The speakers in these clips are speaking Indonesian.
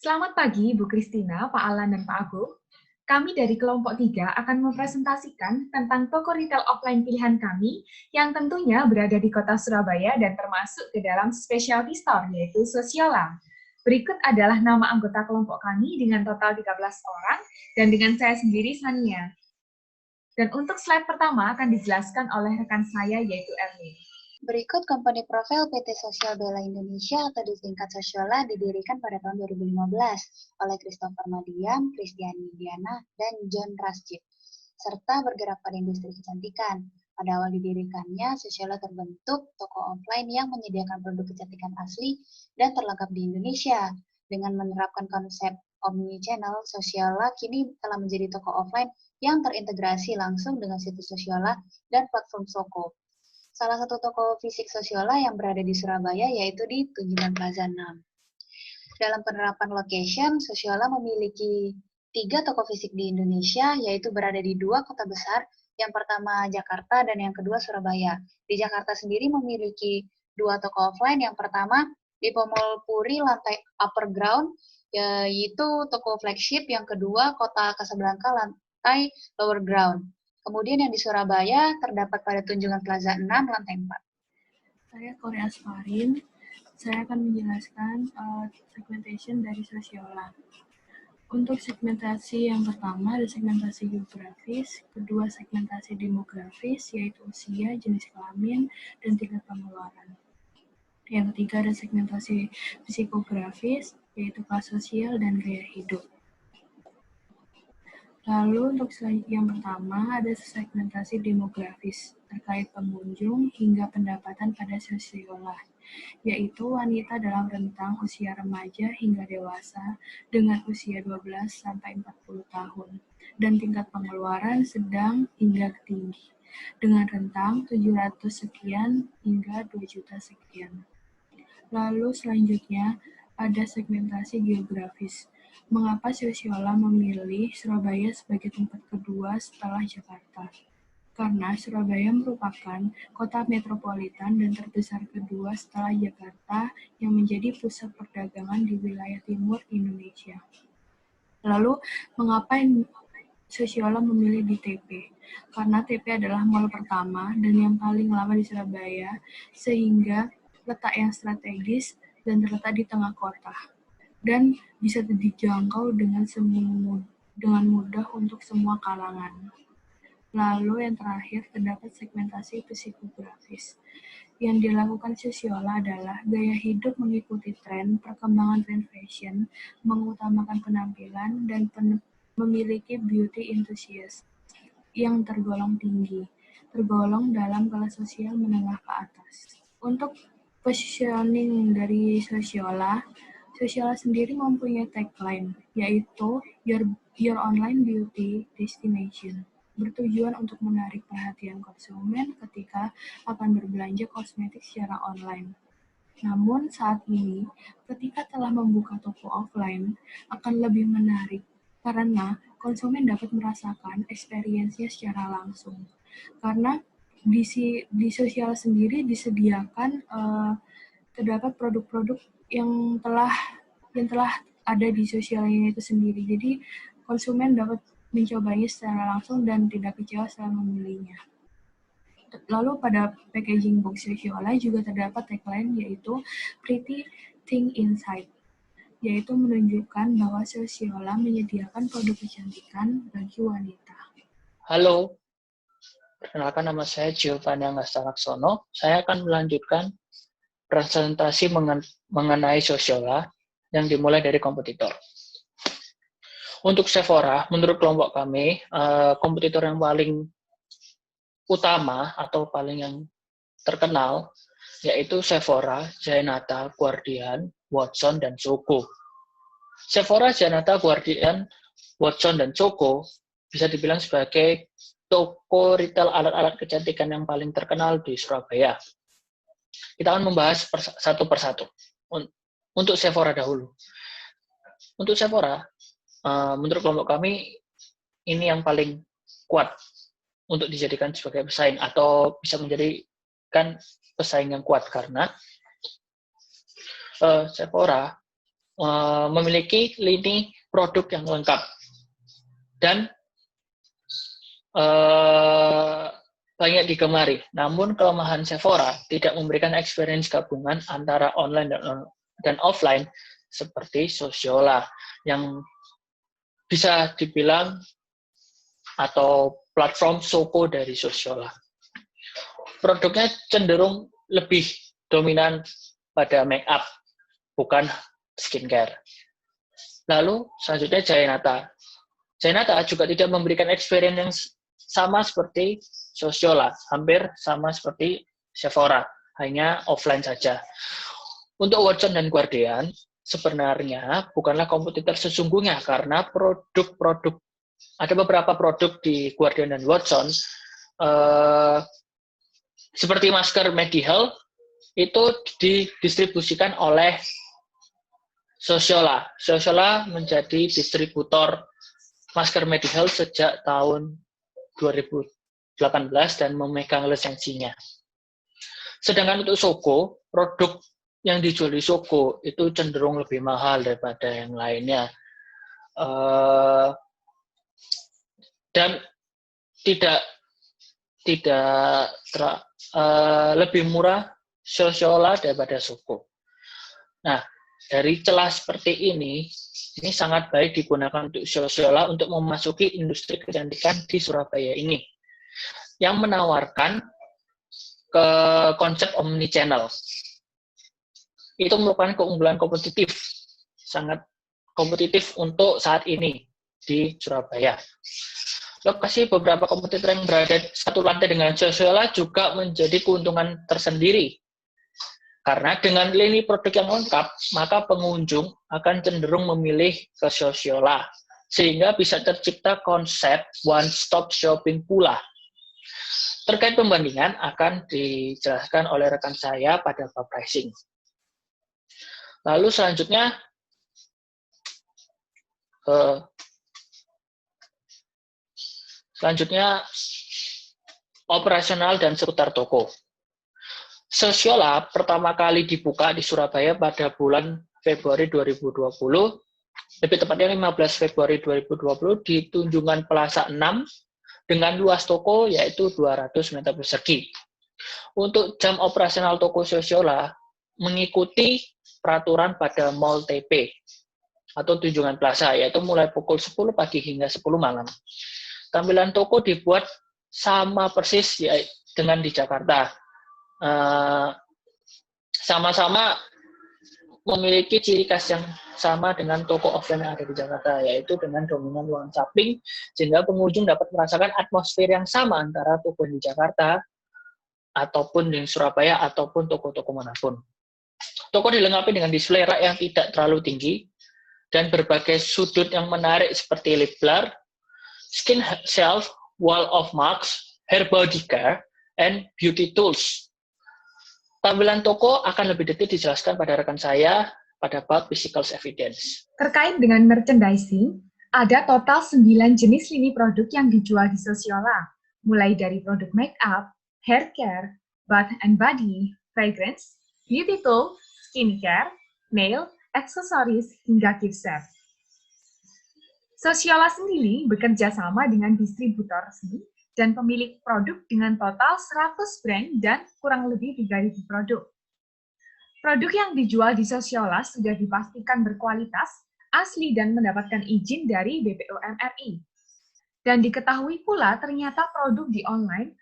Selamat pagi, Bu Kristina, Pak Alan, dan Pak Agung. Kami dari kelompok 3 akan mempresentasikan tentang toko retail offline pilihan kami yang tentunya berada di kota Surabaya dan termasuk ke dalam specialty store, yaitu Sosiola. Berikut adalah nama anggota kelompok kami dengan total 13 orang dan dengan saya sendiri, Sania. Dan untuk slide pertama akan dijelaskan oleh rekan saya, yaitu Erwin. Berikut company profile PT Sosial Bella Indonesia atau disingkat Sosiola didirikan pada tahun 2015 oleh Christopher Madiam, Kristiani Diana, dan John Rasjid, serta bergerak pada industri kecantikan. Pada awal didirikannya, Sosiola terbentuk toko offline yang menyediakan produk kecantikan asli dan terlengkap di Indonesia. Dengan menerapkan konsep omni-channel, Sosiola kini telah menjadi toko offline yang terintegrasi langsung dengan situs Sosiola dan platform Soko. Salah satu toko fisik Sosiola yang berada di Surabaya yaitu di Tunjungan Plaza 6. Dalam penerapan location, Sosiola memiliki 3 toko fisik di Indonesia, yaitu berada di 2 kota besar, yang pertama Jakarta dan yang kedua Surabaya. Di Jakarta sendiri memiliki 2 toko offline, yang pertama di Pomol Puri lantai upper ground, yaitu toko flagship, yang kedua Kota Kasablanka lantai lower ground. Kemudian yang di Surabaya terdapat pada Tunjungan Plaza 6, lantai 4. Saya Korea Asfarin. Saya akan menjelaskan segmentation dari Sosiola. Untuk segmentasi yang pertama ada segmentasi geografis, kedua segmentasi demografis, yaitu usia, jenis kelamin, dan tingkat pengeluaran. Yang ketiga ada segmentasi psikografis, yaitu kelas sosial dan gaya hidup. Lalu untuk yang pertama ada segmentasi demografis terkait pengunjung hingga pendapatan pada Sosiola, yaitu wanita dalam rentang usia remaja hingga dewasa dengan usia 12 sampai 40 tahun dan tingkat pengeluaran sedang hingga tinggi dengan rentang 700 sekian hingga 2 juta sekian. Lalu selanjutnya ada segmentasi geografis. Mengapa Sosiola memilih Surabaya sebagai tempat kedua setelah Jakarta? Karena Surabaya merupakan kota metropolitan dan terbesar kedua setelah Jakarta yang menjadi pusat perdagangan di wilayah timur Indonesia. Lalu, mengapa Sosiola memilih di TP? Karena TP adalah mal pertama dan yang paling lama di Surabaya, sehingga letak yang strategis dan terletak di tengah kota dan bisa dijangkau dengan mudah untuk semua kalangan. Lalu yang terakhir terdapat segmentasi psikografis. Yang dilakukan Sosiola adalah gaya hidup mengikuti tren, perkembangan tren fashion, mengutamakan penampilan, dan memiliki beauty enthusiast yang tergolong tinggi, tergolong dalam kelas sosial menengah ke atas. Untuk positioning dari Sosiola sendiri mempunyai tagline, yaitu Your Online Beauty Destination, bertujuan untuk menarik perhatian konsumen ketika akan berbelanja kosmetik secara online. Namun saat ini, ketika telah membuka toko offline, akan lebih menarik karena konsumen dapat merasakan experience-nya secara langsung. Karena di Sosial sendiri disediakan terdapat produk-produk yang telah ada di Sosialnya itu sendiri. Jadi konsumen dapat mencobanya secara langsung dan tidak kecewa setelah membelinya. Lalu pada packaging box Sosiola juga terdapat tagline yaitu Pretty Thing Inside, yaitu menunjukkan bahwa Sosiola menyediakan produk kecantikan bagi wanita. Halo, perkenalkan nama saya Giovanni Angasta Laksono. Saya akan melanjutkan presentasi mengenai Sosiola yang dimulai dari kompetitor. Untuk Sephora, menurut kelompok kami, kompetitor yang paling utama atau paling yang terkenal yaitu Sephora, Jayanata, Guardian, Watson, dan Zoko. Sephora, Jayanata, Guardian, Watson, dan Zoko bisa dibilang sebagai toko retail alat-alat kecantikan yang paling terkenal di Surabaya. Kita akan membahas satu persatu. Untuk Sephora dahulu. Untuk Sephora, menurut kelompok kami, ini yang paling kuat untuk dijadikan sebagai pesaing atau bisa menjadikan pesaing yang kuat karena Sephora memiliki lini produk yang lengkap dan banyak digemari. Namun kelemahan Sephora tidak memberikan experience gabungan antara online dan offline seperti Sociolla yang bisa dibilang atau platform Soko dari Sociolla. Produknya cenderung lebih dominan pada make up, bukan skincare. Lalu selanjutnya Jayanata. Jayanata juga tidak memberikan experience yang sama seperti Sociolla, hampir sama seperti Sephora, hanya offline saja. Untuk Watson dan Guardian, sebenarnya bukanlah kompetitor sesungguhnya karena produk-produk, ada beberapa produk di Guardian dan Watson, seperti masker Medihealth, itu didistribusikan oleh Sociolla. Sociolla menjadi distributor masker Medihealth sejak tahun 2018 dan memegang lisensinya. Sedangkan untuk Soko, produk yang dijual di Soko itu cenderung lebih mahal daripada yang lainnya. Dan tidak lebih murah Sociolla daripada Soko. Nah, dari celah seperti ini sangat baik digunakan untuk Sociolla untuk memasuki industri kecantikan di Surabaya ini, yang menawarkan ke konsep omnichannel. Itu merupakan keunggulan kompetitif, sangat kompetitif untuk saat ini di Surabaya. Lokasi beberapa kompetitor yang berada satu lantai dengan Sociolla juga menjadi keuntungan tersendiri. Karena dengan lini produk yang lengkap, maka pengunjung akan cenderung memilih ke Sociolla, sehingga bisa tercipta konsep one-stop shopping pula. Terkait pembandingan akan dijelaskan oleh rekan saya pada bab pricing. Lalu selanjutnya, operasional dan seputar toko. Sociolla pertama kali dibuka di Surabaya pada bulan Februari 2020, lebih tepatnya 15 Februari 2020 di Tunjungan Plaza 6 dengan luas toko yaitu 200 meter persegi. Untuk jam operasional toko Sociolla mengikuti peraturan pada Mall TP atau Tunjungan Plaza, yaitu mulai pukul 10 pagi hingga 10 malam. Tampilan toko dibuat sama persis ya, dengan di Jakarta. Sama-sama memiliki ciri khas yang sama dengan toko offline yang ada di Jakarta, yaitu dengan dominan ruang shopping, sehingga pengunjung dapat merasakan atmosfer yang sama antara toko di Jakarta, ataupun di Surabaya, ataupun toko-toko manapun. Toko dilengkapi dengan display rak yang tidak terlalu tinggi, dan berbagai sudut yang menarik seperti lip blur, skin shelf, wall of marks, hair body care, and beauty tools. Tampilan toko akan lebih detail dijelaskan pada rekan saya pada bab physical evidence. Terkait dengan merchandising, ada total 9 jenis lini produk yang dijual di Sociolla, mulai dari produk make up, hair care, bath and body, fragrance, beauty tool, skincare, nail, aksesoris, hingga gift set. Sociolla sendiri bekerja sama dengan distributor resmi dan pemilik produk dengan total 100 brand dan kurang lebih 3.000 produk. Produk yang dijual di Sociolla sudah dipastikan berkualitas, asli, dan mendapatkan izin dari BPOM RI. Dan diketahui pula ternyata produk di online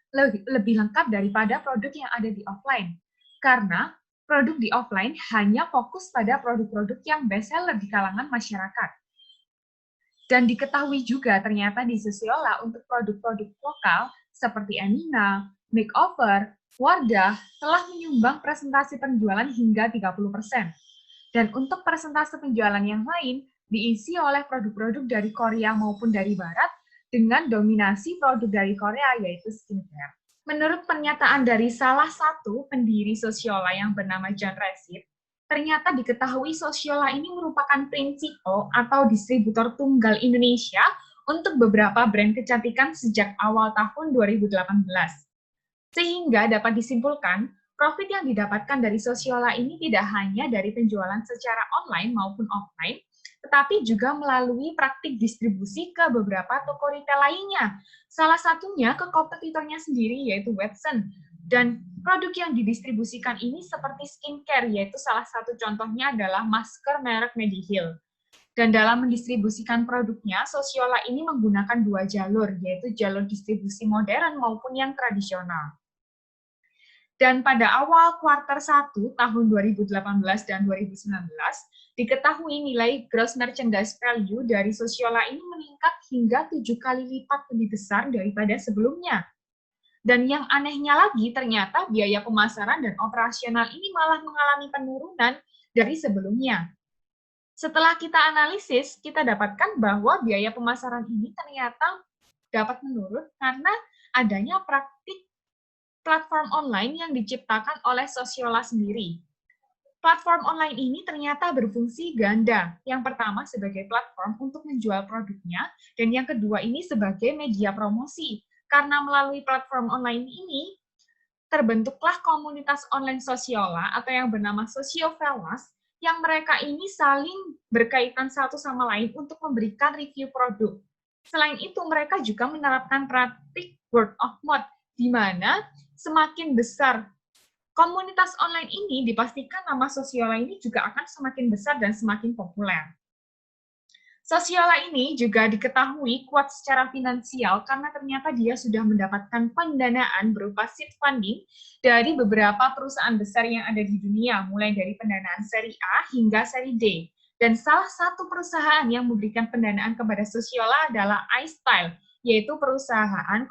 lebih lengkap daripada produk yang ada di offline. Karena produk di offline hanya fokus pada produk-produk yang bestseller di kalangan masyarakat. Dan diketahui juga ternyata di Sociolla untuk produk-produk lokal seperti Emina, Makeover, Wardah telah menyumbang presentasi penjualan hingga 30%. Dan untuk presentasi penjualan yang lain diisi oleh produk-produk dari Korea maupun dari Barat dengan dominasi produk dari Korea yaitu skincare. Menurut pernyataan dari salah satu pendiri Sociolla yang bernama John Rashid, ternyata diketahui Sociolla ini merupakan prinsipal atau distributor tunggal Indonesia untuk beberapa brand kecantikan sejak awal tahun 2018. Sehingga dapat disimpulkan, Profit yang didapatkan dari Sosiola ini tidak hanya dari penjualan secara online maupun offline, tetapi juga melalui praktik distribusi ke beberapa toko retail lainnya. Salah satunya ke kompetitornya sendiri, yaitu Watson. Dan produk yang didistribusikan ini seperti skincare, yaitu salah satu contohnya adalah masker merek Mediheal. Dan dalam mendistribusikan produknya, Sosiola ini menggunakan dua jalur, yaitu jalur distribusi modern maupun yang tradisional. Dan pada awal kuartal 1 tahun 2018 dan 2019, diketahui nilai gross merchandise value dari Sosiola ini meningkat hingga 7 kali lipat lebih besar daripada sebelumnya. Dan yang anehnya lagi, ternyata biaya pemasaran dan operasional ini malah mengalami penurunan dari sebelumnya. Setelah kita analisis, kita dapatkan bahwa biaya pemasaran ini ternyata dapat menurun karena adanya praktik platform online yang diciptakan oleh Sosiola sendiri. Platform online ini ternyata berfungsi ganda. Yang pertama sebagai platform untuk menjual produknya, dan yang kedua ini sebagai media promosi. Karena melalui platform online ini, terbentuklah komunitas online Sosiola atau yang bernama Sosiovelas, yang mereka ini saling berkaitan satu sama lain untuk memberikan review produk. Selain itu, mereka juga menerapkan praktik word of mouth, di mana semakin besar komunitas online ini, dipastikan nama Sosiola ini juga akan semakin besar dan semakin populer. Sosiola ini juga diketahui kuat secara finansial karena ternyata dia sudah mendapatkan pendanaan berupa seed funding dari beberapa perusahaan besar yang ada di dunia, mulai dari pendanaan seri A hingga seri D. Dan salah satu perusahaan yang memberikan pendanaan kepada Sosiola adalah iStyle, yaitu perusahaan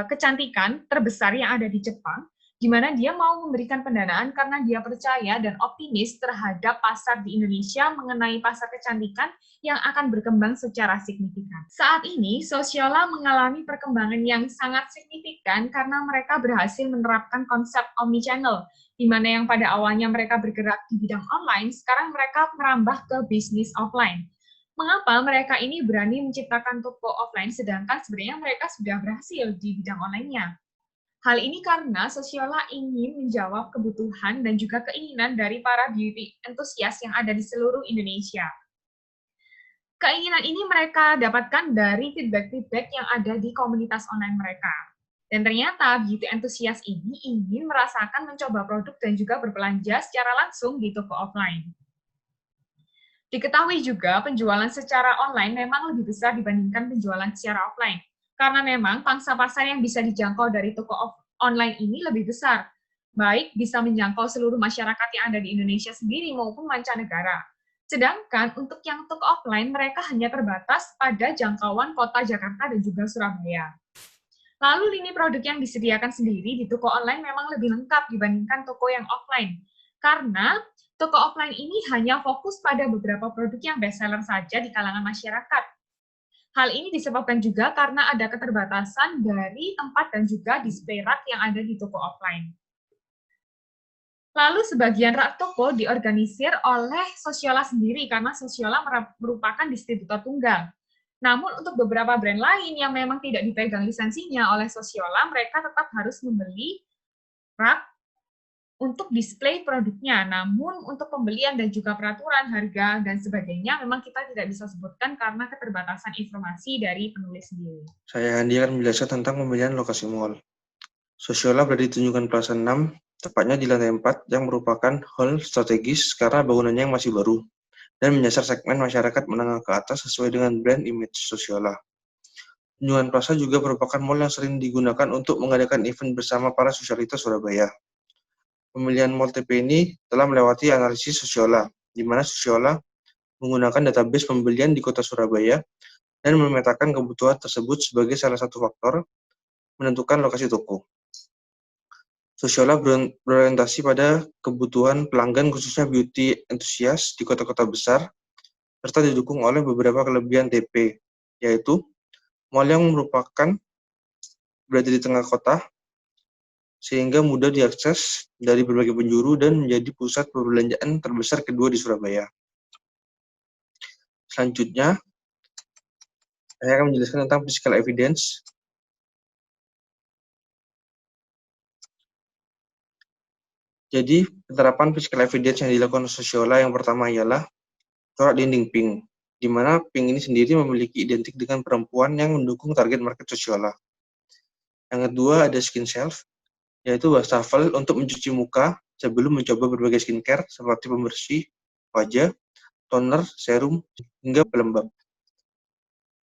kecantikan terbesar yang ada di Jepang, di mana dia mau memberikan pendanaan karena dia percaya dan optimis terhadap pasar di Indonesia mengenai pasar kecantikan yang akan berkembang secara signifikan. Saat ini, Sosiola mengalami perkembangan yang sangat signifikan karena mereka berhasil menerapkan konsep omnichannel, di mana yang pada awalnya mereka bergerak di bidang online, sekarang mereka merambah ke bisnis offline. Mengapa mereka ini berani menciptakan toko offline sedangkan sebenarnya mereka sudah berhasil di bidang online-nya? Hal ini karena Sosiola ingin menjawab kebutuhan dan juga keinginan dari para beauty enthusiast yang ada di seluruh Indonesia. Keinginan ini mereka dapatkan dari feedback-feedback yang ada di komunitas online mereka. Dan ternyata beauty enthusiast ini ingin merasakan mencoba produk dan juga berbelanja secara langsung di toko offline. Diketahui juga penjualan secara online memang lebih besar dibandingkan penjualan secara offline. Karena memang pangsa pasar yang bisa dijangkau dari toko online ini lebih besar. Baik bisa menjangkau seluruh masyarakat yang ada di Indonesia sendiri maupun mancanegara. Sedangkan untuk yang toko offline mereka hanya terbatas pada jangkauan kota Jakarta dan juga Surabaya. Lalu lini produk yang disediakan sendiri di toko online memang lebih lengkap dibandingkan toko yang offline. Karena toko offline ini hanya fokus pada beberapa produk yang bestseller saja di kalangan masyarakat. Hal ini disebabkan juga karena ada keterbatasan dari tempat dan juga display rak yang ada di toko offline. Lalu sebagian rak toko diorganisir oleh Sosiola sendiri karena Sosiola merupakan distributor tunggal. Namun untuk beberapa brand lain yang memang tidak dipegang lisensinya oleh Sosiola, mereka tetap harus membeli rak untuk display produknya. Namun untuk pembelian dan juga peraturan harga dan sebagainya memang kita tidak bisa sebutkan karena keterbatasan informasi dari penulis sendiri. Saya Andi akan menjelaskan tentang pemilihan lokasi mall. Sosiola berada di Tunjungan Plaza 6, tepatnya di lantai 4, yang merupakan hall strategis karena bangunannya yang masih baru dan menyasar segmen masyarakat menengah ke atas sesuai dengan brand image Sosiola. Tunjungan Plaza juga merupakan mall yang sering digunakan untuk mengadakan event bersama para sosialitas Surabaya. Pemilihan mall TP ini telah melewati analisis Sosiola, di mana Sosiola menggunakan database pembelian di kota Surabaya dan memetakan kebutuhan tersebut sebagai salah satu faktor menentukan lokasi toko. Sosiola berorientasi pada kebutuhan pelanggan khususnya beauty enthusiast di kota-kota besar, serta didukung oleh beberapa kelebihan TP, yaitu mall yang merupakan berada di tengah kota, sehingga mudah diakses dari berbagai penjuru dan menjadi pusat perbelanjaan terbesar kedua di Surabaya. Selanjutnya, saya akan menjelaskan tentang physical evidence. Jadi, penerapan physical evidence yang dilakukan Sosiola yang pertama ialah corak dinding pink, di mana pink ini sendiri memiliki identik dengan perempuan yang mendukung target market Sosiola. Yang kedua ada skin self, yaitu wastafel untuk mencuci muka sebelum mencoba berbagai skincare seperti pembersih wajah, toner, serum, hingga pelembab.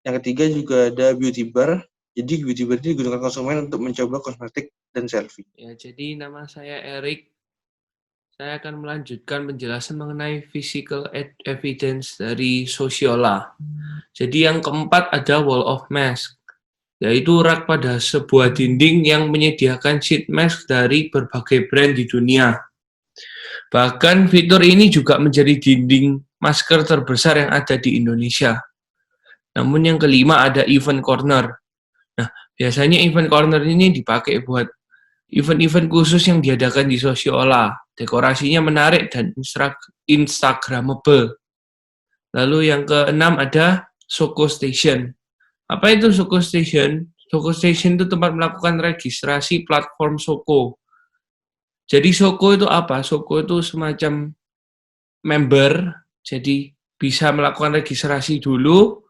Yang ketiga juga ada beauty bar. Jadi beauty bar ini digunakan konsumen untuk mencoba kosmetik dan selfie. Ya, jadi nama saya Erik. Saya akan melanjutkan penjelasan mengenai physical evidence dari Sosiola. Jadi yang keempat ada wall of mask, yaitu rak pada sebuah dinding yang menyediakan sheet mask dari berbagai brand di dunia. Bahkan fitur ini juga menjadi dinding masker terbesar yang ada di Indonesia. Namun yang kelima ada event corner. Nah, biasanya event corner ini dipakai buat event-event khusus yang diadakan di Sosiola. Dekorasinya menarik dan instagramable. Lalu yang keenam ada Soko Station. Apa itu Soko Station? Soko Station itu tempat melakukan registrasi platform Soko. Jadi Soko itu apa? Soko itu semacam member, jadi bisa melakukan registrasi dulu.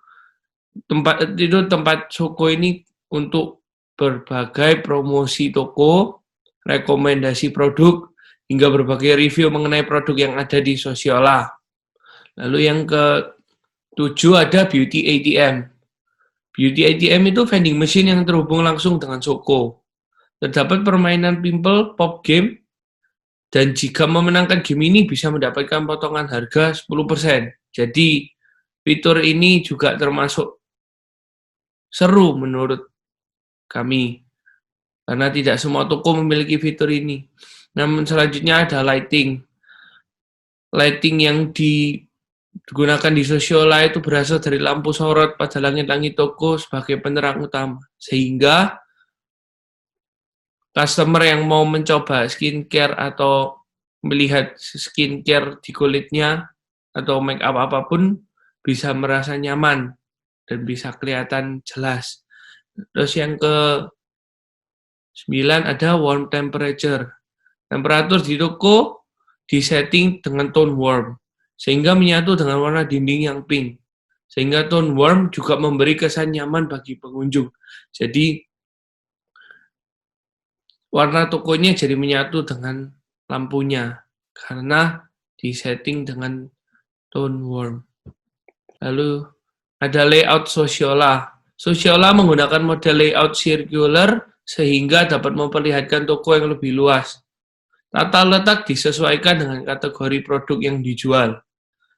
Tempat Soko ini untuk berbagai promosi toko, rekomendasi produk, hingga berbagai review mengenai produk yang ada di Sosiola. Lalu yang ke-7 ada Beauty ATM. Beauty ATM itu vending machine yang terhubung langsung dengan Soko. Terdapat permainan pimple, pop game, dan jika memenangkan game ini bisa mendapatkan potongan harga 10%. Jadi fitur ini juga termasuk seru menurut kami, karena tidak semua toko memiliki fitur ini. Namun selanjutnya ada lighting. Lighting yang digunakan di Sosiola itu berasal dari lampu sorot pada langit-langit toko sebagai penerang utama. Sehingga customer yang mau mencoba skincare atau melihat skincare di kulitnya atau make up apapun bisa merasa nyaman dan bisa kelihatan jelas. Terus yang ke-9 ada warm temperature. Temperatur di toko disetting dengan tone warm, sehingga menyatu dengan warna dinding yang pink. Sehingga tone warm juga memberi kesan nyaman bagi pengunjung. Jadi, warna tokonya jadi menyatu dengan lampunya, karena disetting dengan tone warm. Lalu, ada layout Sosiola. Sosiola menggunakan model layout circular sehingga dapat memperlihatkan toko yang lebih luas. Tata letak disesuaikan dengan kategori produk yang dijual.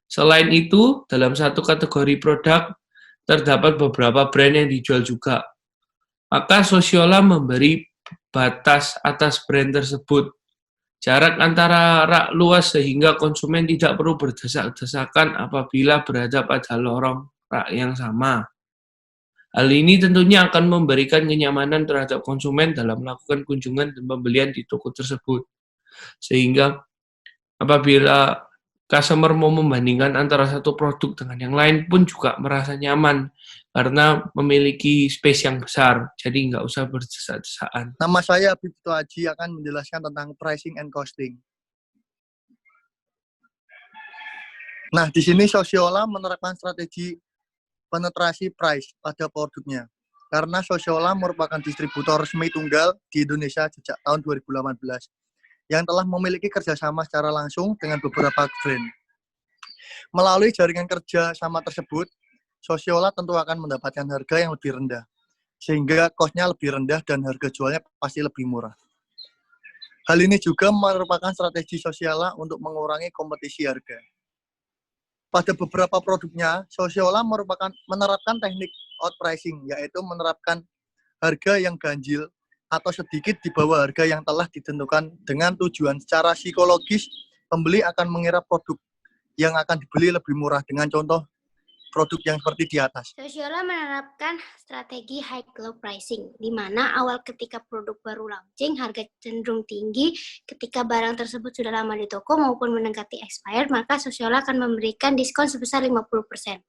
Selain itu, dalam satu kategori produk, terdapat beberapa brand yang dijual juga. Maka Sosiola memberi batas atas brand tersebut. Jarak antara rak luas sehingga konsumen tidak perlu berdesak-desakan apabila berada pada lorong rak yang sama. Hal ini tentunya akan memberikan kenyamanan terhadap konsumen dalam melakukan kunjungan dan pembelian di toko tersebut. Sehingga apabila customer mau membandingkan antara satu produk dengan yang lain pun juga merasa nyaman karena memiliki space yang besar, jadi nggak usah berdesak-desakan. Nama saya Bibto Aji akan menjelaskan tentang pricing and costing. Nah, di sini Sosiola menerapkan strategi penetrasi price pada produknya. Karena Sosiola merupakan distributor resmi tunggal di Indonesia sejak tahun 2018 yang telah memiliki kerjasama secara langsung dengan beberapa brand. Melalui jaringan kerja sama tersebut, Sosiola tentu akan mendapatkan harga yang lebih rendah, sehingga cost-nya lebih rendah dan harga jualnya pasti lebih murah. Hal ini juga merupakan strategi Sosiola untuk mengurangi kompetisi harga. Pada beberapa produknya, Sosiola menerapkan teknik outpricing, yaitu menerapkan harga yang ganjil atau sedikit di bawah harga yang telah ditentukan dengan tujuan secara psikologis pembeli akan mengira produk yang akan dibeli lebih murah dengan contoh produk yang seperti di atas. Sosiola menerapkan strategi high low pricing, di mana awal ketika produk baru launching harga cenderung tinggi, ketika barang tersebut sudah lama di toko maupun mendekati expired, maka Sosiola akan memberikan diskon sebesar 50%.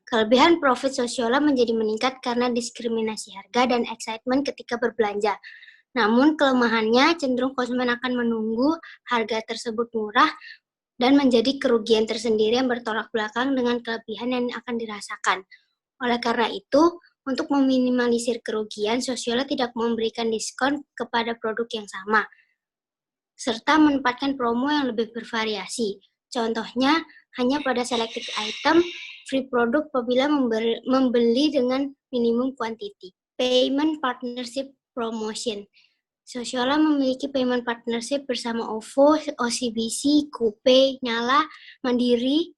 Kelebihan profit Sosiola menjadi meningkat karena diskriminasi harga dan excitement ketika berbelanja. Namun kelemahannya cenderung konsumen akan menunggu harga tersebut murah dan menjadi kerugian tersendiri yang bertolak belakang dengan kelebihan yang akan dirasakan. Oleh karena itu, untuk meminimalisir kerugian, Sosiola tidak memberikan diskon kepada produk yang sama, serta menempatkan promo yang lebih bervariasi. Contohnya, hanya pada selected item, free produk apabila membeli dengan minimum quantity. Payment Partnership Promotion. Sosiola memiliki payment partnership bersama OVO, OCBC, GoPay, Nyala, Mandiri,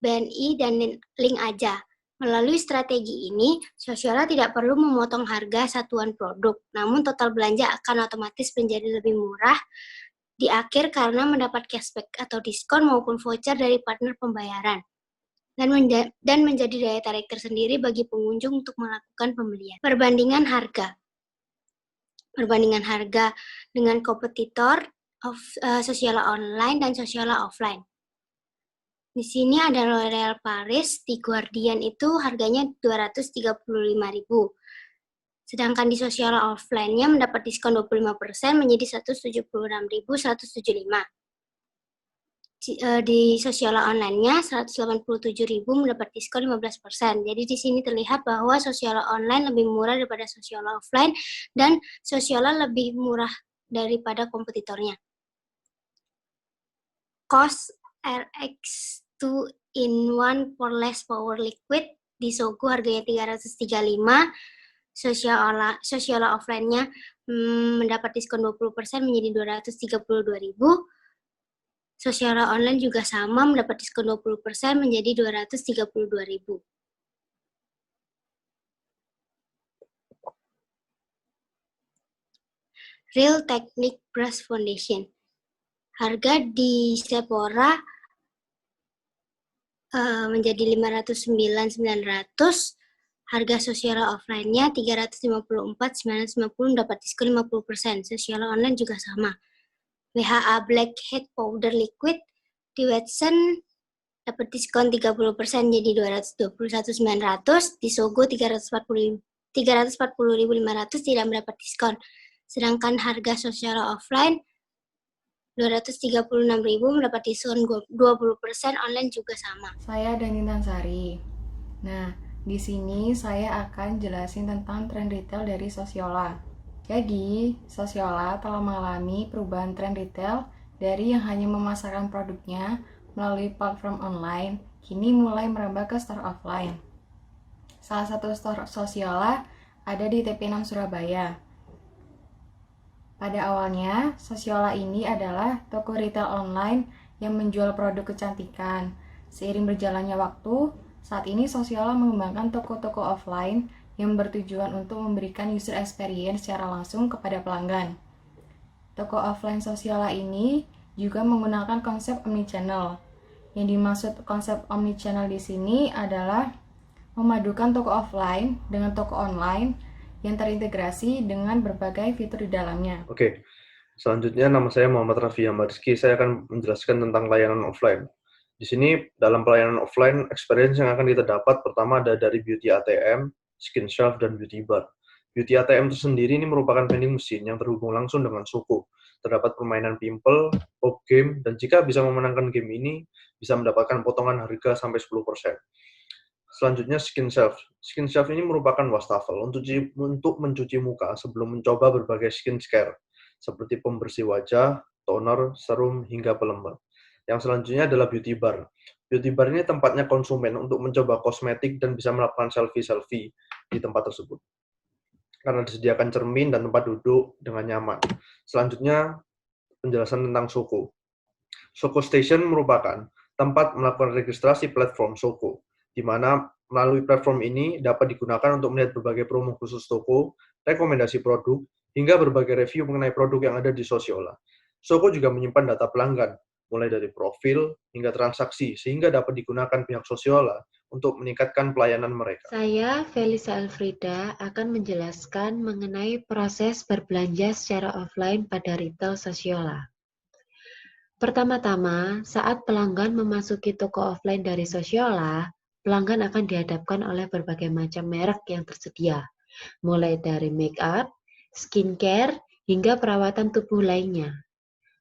BNI, dan Link Aja. Melalui strategi ini, Sosiola tidak perlu memotong harga satuan produk, namun total belanja akan otomatis menjadi lebih murah di akhir karena mendapat cashback atau diskon maupun voucher dari partner pembayaran. Dan menjadi daya tarik tersendiri bagi pengunjung untuk melakukan pembelian. Perbandingan harga dengan kompetitor Sosiola online dan Sosiola offline. Di sini ada L'Oréal Paris, di Guardian itu harganya 235.000. Sedangkan di Sosiola offline-nya mendapat diskon 25% menjadi 176.175. Di Sosiola online-nya 187.000 mendapat diskon 15%. Jadi di sini terlihat bahwa Sosiola online lebih murah daripada Sosiola offline dan Sosiola lebih murah daripada kompetitornya. COS RX 2-in-1 Poreless Power Liquid di Sogo harganya 335. Sosiola offline-nya mendapat diskon 20% menjadi 232.000. Sosiola online juga sama mendapat diskon 20% menjadi 232.000. Real Technique Brush Foundation. Harga di Sephora menjadi 509.900, harga Sosiola offline-nya 354.990 mendapat diskon 50%. Sosiola online juga sama. WHA Blackhead Powder Liquid di Watson dapat diskon 30% jadi 221.900, di Sogo 340.500 tidak mendapat diskon. Sedangkan harga Sosiola offline 236.000 mendapat diskon 20%, online juga sama. Saya Dani Tansari. Nah, di sini saya akan jelasin tentang tren retail dari Sosiola. Jadi, Sosiola telah mengalami perubahan tren retail dari yang hanya memasarkan produknya melalui platform online, kini mulai merambah ke store offline. Salah satu store Sosiola ada di TP6 Surabaya. Pada awalnya, Sosiola ini adalah toko retail online yang menjual produk kecantikan. Seiring berjalannya waktu, saat ini Sosiola mengembangkan toko-toko offline yang bertujuan untuk memberikan user experience secara langsung kepada pelanggan. Toko offline Sosiola ini juga menggunakan konsep omnichannel. Yang dimaksud konsep omnichannel di sini adalah memadukan toko offline dengan toko online yang terintegrasi dengan berbagai fitur di dalamnya. Oke, selanjutnya nama saya Muhammad Raffi Hambarski. Saya akan menjelaskan tentang layanan offline. Di sini, dalam pelayanan offline, experience yang akan kita dapat pertama ada dari beauty ATM, skin shelf, dan beauty bar. Beauty ATM itu sendiri ini merupakan vending machine yang terhubung langsung dengan suku. Terdapat permainan pimple, pop game, dan jika bisa memenangkan game ini, bisa mendapatkan potongan harga sampai 10%. Selanjutnya skin shelf. Skin shelf ini merupakan wastafel untuk mencuci muka sebelum mencoba berbagai skincare, seperti pembersih wajah, toner, serum, hingga pelembab. Yang selanjutnya adalah beauty bar. Beauty bar ini tempatnya konsumen untuk mencoba kosmetik dan bisa melakukan selfie-selfie di tempat tersebut. Karena disediakan cermin dan tempat duduk dengan nyaman. Selanjutnya, penjelasan tentang Soko. Soko Station merupakan tempat melakukan registrasi platform Soko, di mana melalui platform ini dapat digunakan untuk melihat berbagai promo khusus toko, rekomendasi produk, hingga berbagai review mengenai produk yang ada di Sosiola. Soko juga menyimpan data pelanggan, mulai dari profil hingga transaksi, sehingga dapat digunakan pihak Sosiola untuk meningkatkan pelayanan mereka. Saya, Felisa Elfrida, akan menjelaskan mengenai proses berbelanja secara offline pada retail Sosiola. Pertama-tama, saat pelanggan memasuki toko offline dari Sosiola, pelanggan akan dihadapkan oleh berbagai macam merek yang tersedia, mulai dari make up, skincare, hingga perawatan tubuh lainnya.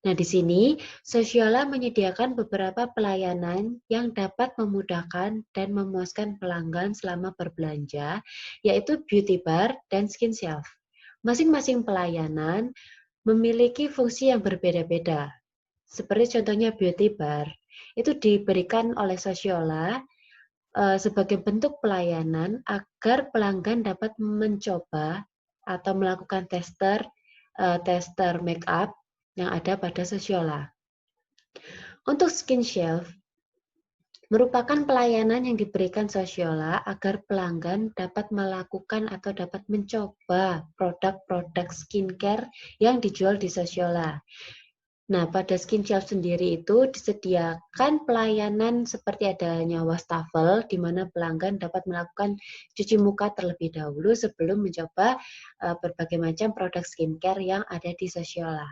Nah, di sini Sociolla menyediakan beberapa pelayanan yang dapat memudahkan dan memuaskan pelanggan selama berbelanja, yaitu beauty bar dan skin shelf. Masing-masing pelayanan memiliki fungsi yang berbeda-beda. Seperti contohnya beauty bar, itu diberikan oleh Sociolla sebagai bentuk pelayanan agar pelanggan dapat mencoba atau melakukan tester make up yang ada pada Sociolla. Untuk skin shelf, merupakan pelayanan yang diberikan Sociolla agar pelanggan dapat melakukan atau dapat mencoba produk-produk skincare yang dijual di Sociolla. Nah, pada skin shelf sendiri itu disediakan pelayanan seperti adanya wastafel, di mana pelanggan dapat melakukan cuci muka terlebih dahulu sebelum mencoba berbagai macam produk skincare yang ada di Sociolla.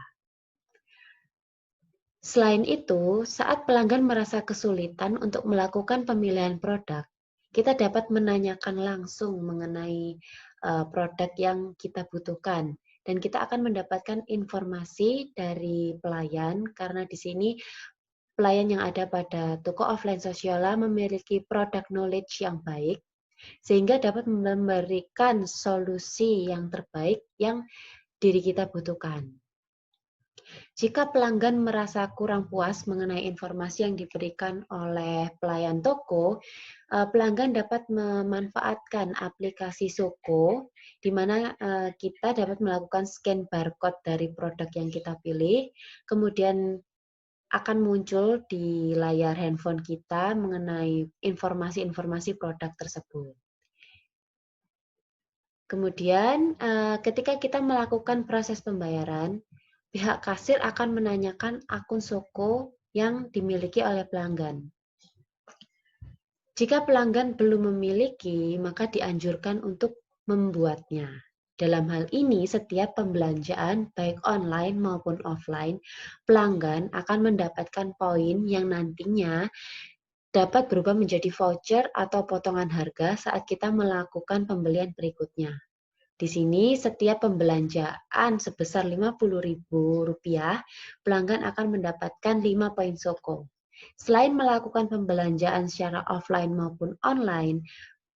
Selain itu, saat pelanggan merasa kesulitan untuk melakukan pemilihan produk, kita dapat menanyakan langsung mengenai produk yang kita butuhkan. Dan kita akan mendapatkan informasi dari pelayan, karena di sini pelayan yang ada pada toko offline Sociolla memiliki product knowledge yang baik, sehingga dapat memberikan solusi yang terbaik yang diri kita butuhkan. Jika pelanggan merasa kurang puas mengenai informasi yang diberikan oleh pelayan toko, pelanggan dapat memanfaatkan aplikasi Soko, di mana kita dapat melakukan scan barcode dari produk yang kita pilih, kemudian akan muncul di layar handphone kita mengenai informasi-informasi produk tersebut. Kemudian, ketika kita melakukan proses pembayaran, pihak kasir akan menanyakan akun Soko yang dimiliki oleh pelanggan. Jika pelanggan belum memiliki, maka dianjurkan untuk membuatnya. Dalam hal ini, setiap pembelanjaan, baik online maupun offline, pelanggan akan mendapatkan poin yang nantinya dapat berubah menjadi voucher atau potongan harga saat kita melakukan pembelian berikutnya. Di sini, setiap pembelanjaan sebesar Rp50.000, pelanggan akan mendapatkan 5 poin Soko. Selain melakukan pembelanjaan secara offline maupun online,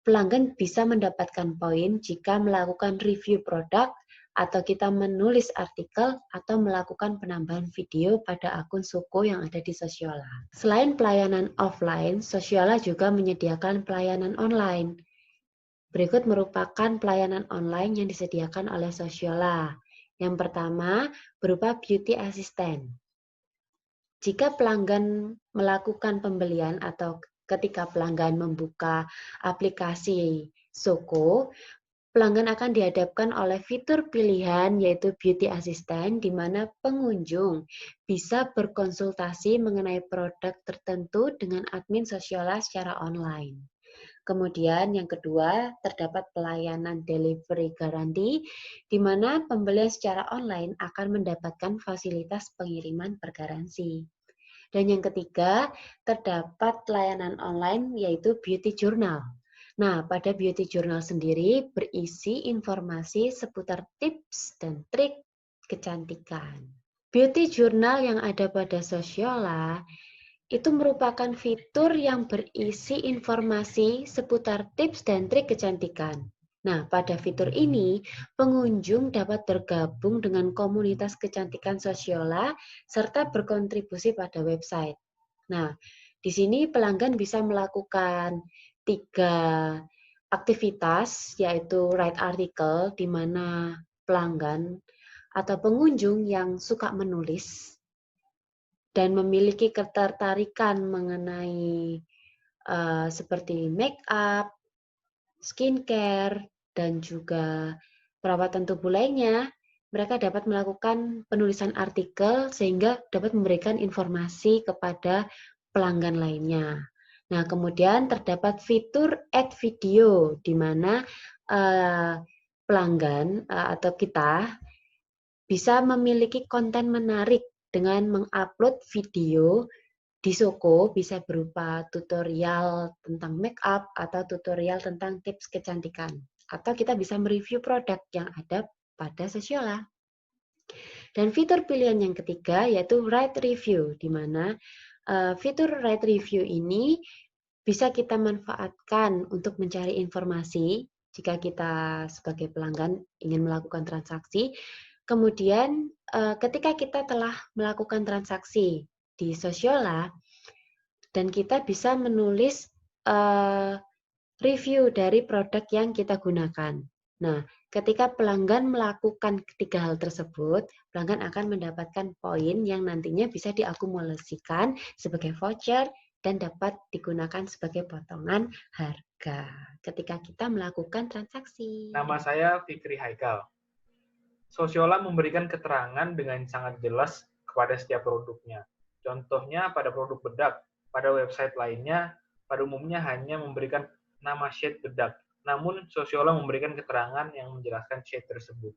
pelanggan bisa mendapatkan poin jika melakukan review produk, atau kita menulis artikel, atau melakukan penambahan video pada akun Soko yang ada di Sociolla. Selain pelayanan offline, Sociolla juga menyediakan pelayanan online. Berikut merupakan pelayanan online yang disediakan oleh Sociolla. Yang pertama, berupa beauty assistant. Jika pelanggan melakukan pembelian atau ketika pelanggan membuka aplikasi Soko, pelanggan akan dihadapkan oleh fitur pilihan yaitu beauty assistant, di mana pengunjung bisa berkonsultasi mengenai produk tertentu dengan admin Sociolla secara online. Kemudian yang kedua, terdapat pelayanan delivery guarantee, di mana pembelian secara online akan mendapatkan fasilitas pengiriman bergaransi. Dan yang ketiga, terdapat layanan online yaitu beauty journal. Nah, pada beauty journal sendiri berisi informasi seputar tips dan trik kecantikan. Beauty journal yang ada pada Sociolla itu merupakan fitur yang berisi informasi seputar tips dan trik kecantikan. Nah, pada fitur ini, pengunjung dapat bergabung dengan komunitas kecantikan Sociolla serta berkontribusi pada website. Nah, di sini pelanggan bisa melakukan 3 aktivitas, yaitu write article, di mana pelanggan atau pengunjung yang suka menulis dan memiliki ketertarikan mengenai seperti make up, skincare, dan juga perawatan tubuh lainnya, mereka dapat melakukan penulisan artikel sehingga dapat memberikan informasi kepada pelanggan lainnya. Nah, kemudian terdapat fitur add video, di mana pelanggan atau kita bisa memiliki konten menarik dengan mengupload video di Soko, bisa berupa tutorial tentang make up atau tutorial tentang tips kecantikan. Atau kita bisa mereview produk yang ada pada Sociolla. Dan fitur pilihan yang ketiga yaitu Write Review, di mana fitur Write Review ini bisa kita manfaatkan untuk mencari informasi jika kita sebagai pelanggan ingin melakukan transaksi. Kemudian ketika kita telah melakukan transaksi di Sociolla dan kita bisa menulis review dari produk yang kita gunakan. Nah, ketika pelanggan melakukan ketiga hal tersebut, pelanggan akan mendapatkan poin yang nantinya bisa diakumulasikan sebagai voucher dan dapat digunakan sebagai potongan harga ketika kita melakukan transaksi. Nama saya Fikri Haikal. Sociolla memberikan keterangan dengan sangat jelas kepada setiap produknya. Contohnya pada produk bedak, pada website lainnya pada umumnya hanya memberikan nama shade bedak. Namun, Sociolla memberikan keterangan yang menjelaskan shade tersebut.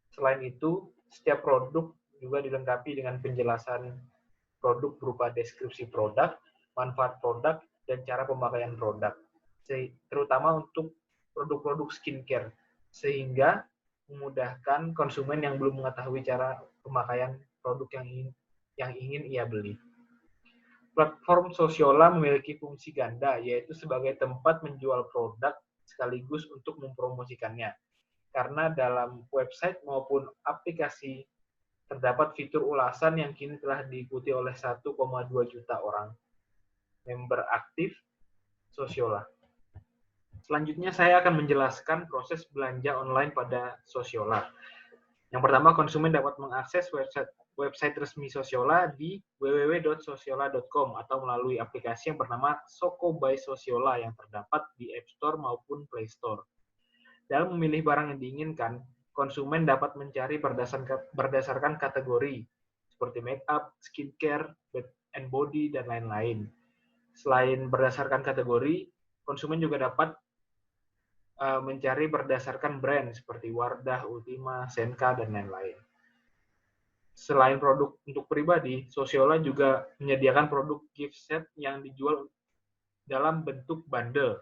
Selain itu, setiap produk juga dilengkapi dengan penjelasan produk berupa deskripsi produk, manfaat produk, dan cara pemakaian produk, terutama untuk produk-produk skincare, sehingga memudahkan konsumen yang belum mengetahui cara pemakaian produk yang ingin ia beli. Platform Sociolla memiliki fungsi ganda, yaitu sebagai tempat menjual produk sekaligus untuk mempromosikannya. Karena dalam website maupun aplikasi terdapat fitur ulasan yang kini telah diikuti oleh 1,2 juta orang member aktif Sociolla. Selanjutnya saya akan menjelaskan proses belanja online pada Sociolla. Yang pertama, konsumen dapat mengakses website resmi Sociolla di www.sociolla.com atau melalui aplikasi yang bernama Soko by Sociolla yang terdapat di App Store maupun Play Store. Dalam memilih barang yang diinginkan, konsumen dapat mencari berdasarkan kategori seperti makeup, skincare, bath and body, dan lain-lain. Selain berdasarkan kategori, konsumen juga dapat mencari berdasarkan brand seperti Wardah, Ultima, Senka, dan lain-lain. Selain produk untuk pribadi, Sociolla juga menyediakan produk gift set yang dijual dalam bentuk bundle.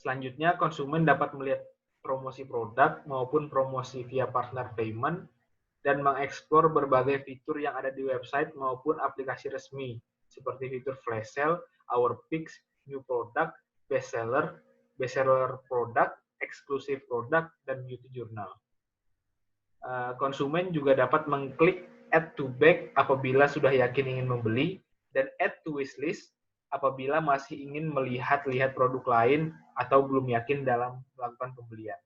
Selanjutnya, konsumen dapat melihat promosi produk maupun promosi via partner payment dan mengeksplor berbagai fitur yang ada di website maupun aplikasi resmi, seperti fitur flash sale, our picks, new product, bestseller produk, eksklusif produk, dan beauty journal. Konsumen juga dapat mengklik add to bag apabila sudah yakin ingin membeli, dan add to wishlist apabila masih ingin melihat-lihat produk lain atau belum yakin dalam melakukan pembelian.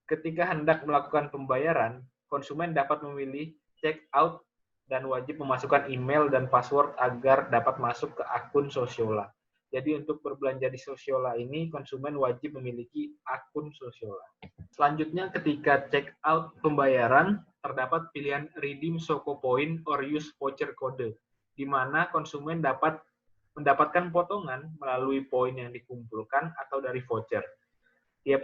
Ketika hendak melakukan pembayaran, konsumen dapat memilih check out dan wajib memasukkan email dan password agar dapat masuk ke akun Sociolla. Jadi untuk berbelanja di Sociolla ini, konsumen wajib memiliki akun Sociolla. Selanjutnya, ketika check out pembayaran, terdapat pilihan redeem Soko Point or use voucher code, di mana konsumen dapat mendapatkan potongan melalui poin yang dikumpulkan atau dari voucher. Tiap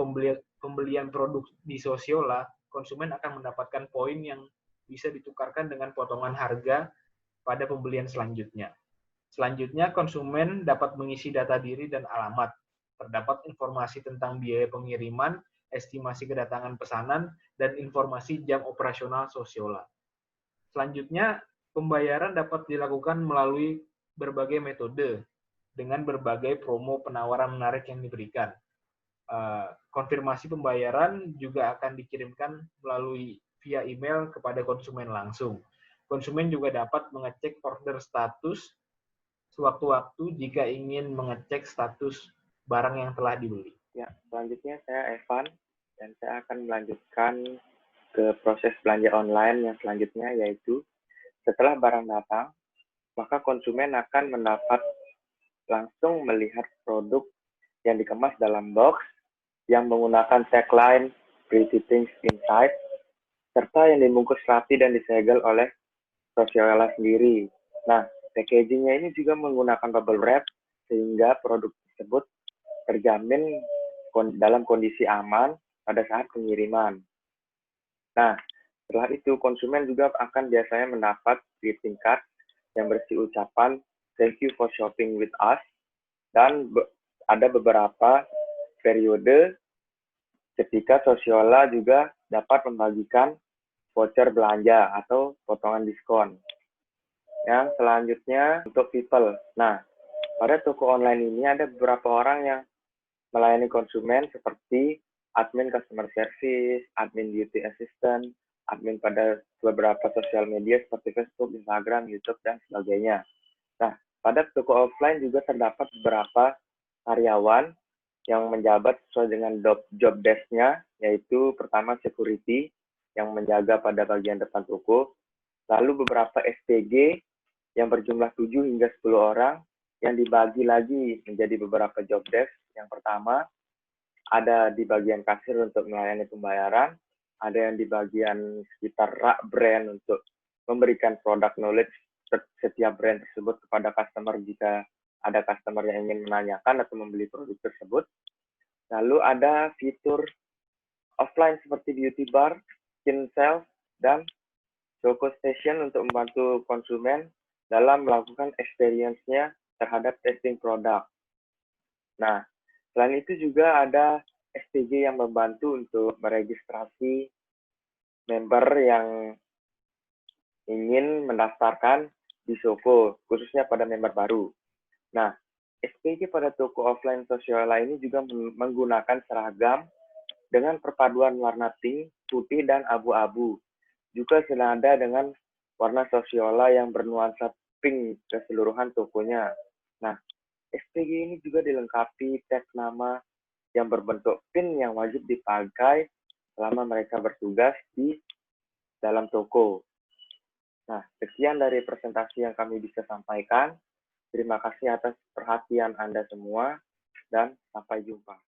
pembelian produk di Sociolla, konsumen akan mendapatkan poin yang bisa ditukarkan dengan potongan harga pada pembelian selanjutnya. Selanjutnya, konsumen dapat mengisi data diri dan alamat. Terdapat informasi tentang biaya pengiriman, estimasi kedatangan pesanan, dan informasi jam operasional Sociolla. Selanjutnya, pembayaran dapat dilakukan melalui berbagai metode dengan berbagai promo penawaran menarik yang diberikan. Konfirmasi pembayaran juga akan dikirimkan melalui via email kepada konsumen langsung. Konsumen juga dapat mengecek order status sewaktu-waktu jika ingin mengecek status barang yang telah dibeli. Ya, selanjutnya saya Evan, dan saya akan melanjutkan ke proses belanja online yang selanjutnya, yaitu setelah barang datang, maka konsumen akan mendapat langsung melihat produk yang dikemas dalam box yang menggunakan tagline Pretty Things Inside, serta yang dibungkus rapi dan disegel oleh Sociolla sendiri. Nah, packaging-nya ini juga menggunakan bubble wrap sehingga produk tersebut terjamin dalam kondisi aman pada saat pengiriman. Nah, setelah itu konsumen juga akan biasanya mendapat greeting card yang berisi ucapan thank you for shopping with us, dan ada beberapa periode ketika Sociolla juga dapat membagikan voucher belanja atau potongan diskon. Yang selanjutnya untuk people. Nah, pada toko online ini ada beberapa orang yang melayani konsumen seperti admin customer service, admin beauty assistant, admin pada beberapa sosial media seperti Facebook, Instagram, YouTube, dan sebagainya. Nah, pada toko offline juga terdapat beberapa karyawan yang menjabat sesuai dengan job desk-nya, yaitu pertama security yang menjaga pada bagian depan toko, lalu beberapa SPG yang berjumlah 7 hingga 10 orang yang dibagi lagi menjadi beberapa job desk. Yang pertama, ada di bagian kasir untuk melayani pembayaran, ada yang di bagian sekitar rak brand untuk memberikan product knowledge setiap brand tersebut kepada customer jika ada customer yang ingin menanyakan atau membeli produk tersebut. Lalu ada fitur offline seperti beauty bar, skin shelf, dan Choco Station untuk membantu konsumen dalam melakukan experience-nya terhadap testing produk. Nah, selain itu juga ada SPG yang membantu untuk meregistrasi member yang ingin mendaftarkan di Shoko, khususnya pada member baru. Nah, SPG pada toko offline Sosiola ini juga menggunakan seragam dengan perpaduan warna pink, putih, dan abu-abu. Juga senada dengan warna Sosiola yang bernuansa pink keseluruhan tokonya. Nah, SPG ini juga dilengkapi tag nama yang berbentuk pin yang wajib dipakai selama mereka bertugas di dalam toko. Nah, sekian dari presentasi yang kami bisa sampaikan. Terima kasih atas perhatian Anda semua, dan sampai jumpa.